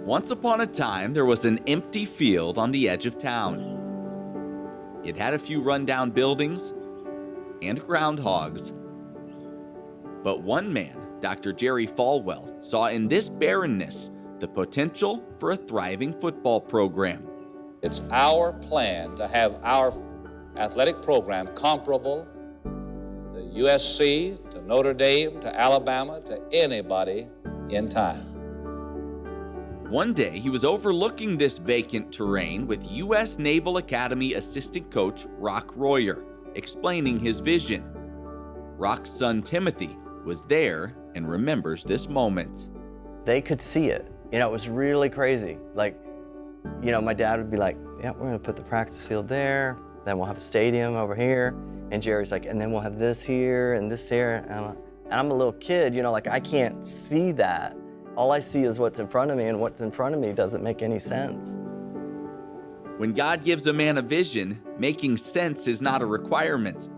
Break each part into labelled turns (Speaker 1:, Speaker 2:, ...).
Speaker 1: Once upon a time, there was an empty field on the edge of town. It had a few rundown buildings and groundhogs. But one man, Dr. Jerry Falwell, saw in this barrenness the potential for a thriving football program.
Speaker 2: It's our plan to have our athletic program comparable to USC, to Notre Dame, to Alabama, to anybody in time.
Speaker 1: One day, he was overlooking this vacant terrain with U.S. Naval Academy assistant coach Rock Royer, explaining his vision. Rock's son Timothy was there and remembers this moment.
Speaker 3: They could see it. It was really crazy. My dad would be like, yeah, we're gonna put the practice field there, then we'll have a stadium over here. And Jerry's like, and then we'll have this here and this here. And I'm a little kid, I can't see that. All I see is what's in front of me, and what's in front of me doesn't make any sense.
Speaker 1: When God gives a man a vision, making sense is not a requirement.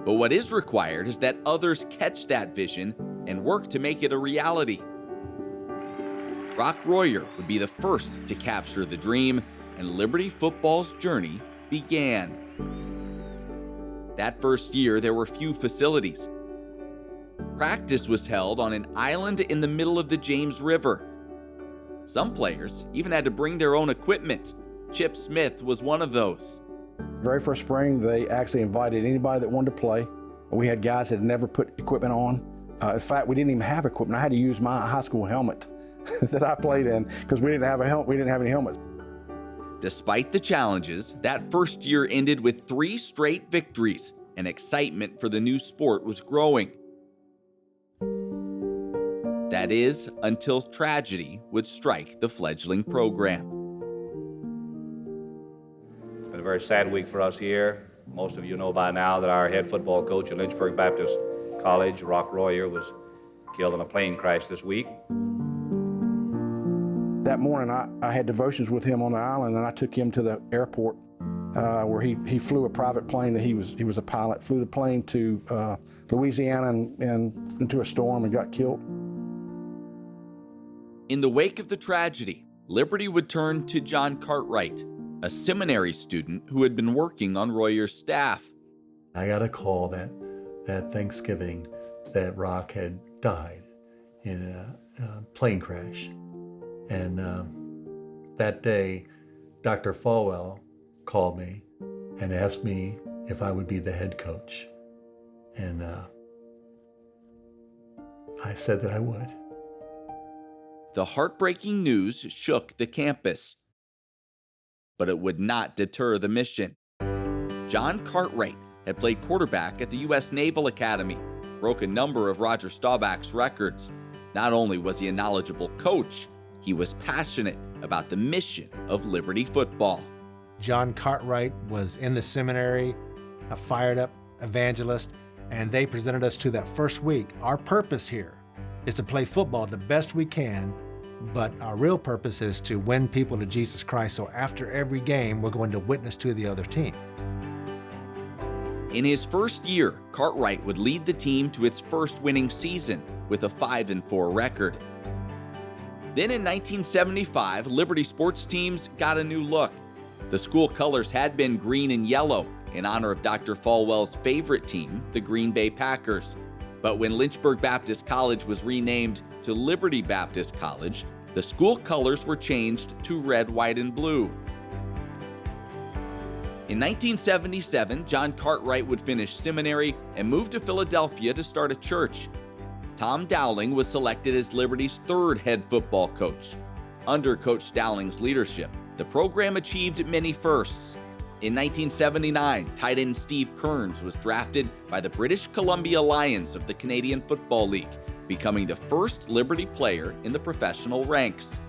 Speaker 1: But what is required is that others catch that vision and work to make it a reality. Rock Royer would be the first to capture the dream, and Liberty football's journey began. That first year, there were few facilities. Practice was held on an island in the middle of the James River. Some players even had to bring their own equipment. Chip Smith was one of those.
Speaker 4: Very first spring, they actually invited anybody that wanted to play. We had guys that had never put equipment on. In fact, we didn't even have equipment. I had to use my high school helmet that I played in because we didn't have any helmets.
Speaker 1: Despite the challenges, that first year ended with 3 straight victories, and excitement for the new sport was growing. That is, until tragedy would strike the fledgling program.
Speaker 2: It's been a very sad week for us here. Most of you know by now that our head football coach at Lynchburg Baptist College, Rock Royer, was killed in a plane crash this week.
Speaker 4: That morning, I had devotions with him on the island, and I took him to the airport where he flew a private plane. That he was a pilot, flew the plane to Louisiana and into a storm and got killed.
Speaker 1: In the wake of the tragedy, Liberty would turn to John Cartwright, a seminary student who had been working on Royer's staff.
Speaker 5: I got a call that Thanksgiving that Rock had died in a plane crash. And that day, Dr. Falwell called me and asked me if I would be the head coach. And I said that I would.
Speaker 1: The heartbreaking news shook the campus, but it would not deter the mission. John Cartwright had played quarterback at the U.S. Naval Academy, broke a number of Roger Staubach's records. Not only was he a knowledgeable coach, he was passionate about the mission of Liberty football.
Speaker 6: John Cartwright was in the seminary, a fired up evangelist, and they presented us to that first week. Our purpose here is to play football the best we can, but our real purpose is to win people to Jesus Christ. So after every game, we're going to witness to the other team.
Speaker 1: In his first year, Cartwright would lead the team to its first winning season with a 5-4 record. Then in 1975, Liberty sports teams got a new look. The school colors had been green and yellow in honor of Dr. Falwell's favorite team, the Green Bay Packers. But when Lynchburg Baptist College was renamed to Liberty Baptist College, the school colors were changed to red, white, and blue. In 1977, John Cartwright would finish seminary and move to Philadelphia to start a church. Tom Dowling was selected as Liberty's 3rd head football coach. Under Coach Dowling's leadership, the program achieved many firsts. In 1979, tight end Steve Kearns was drafted by the British Columbia Lions of the Canadian Football League, becoming the first Liberty player in the professional ranks.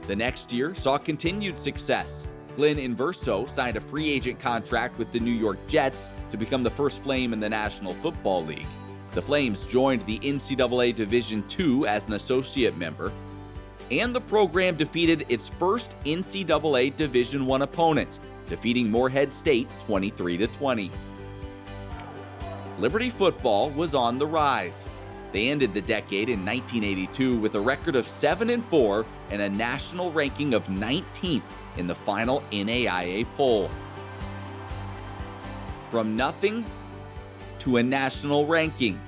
Speaker 1: The next year saw continued success. Glenn Inverso signed a free agent contract with the New York Jets to become the first Flame in the National Football League. The Flames joined the NCAA Division II as an associate member, and the program defeated its first NCAA Division I opponent, defeating Morehead State 23-20. Liberty football was on the rise. They ended the decade in 1982 with a record of 7-4 and a national ranking of 19th in the final NAIA poll. From nothing to a national ranking,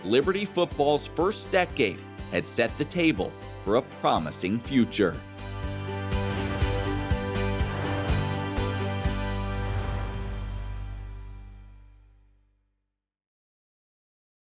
Speaker 1: Liberty football's first decade had set the table for a promising future.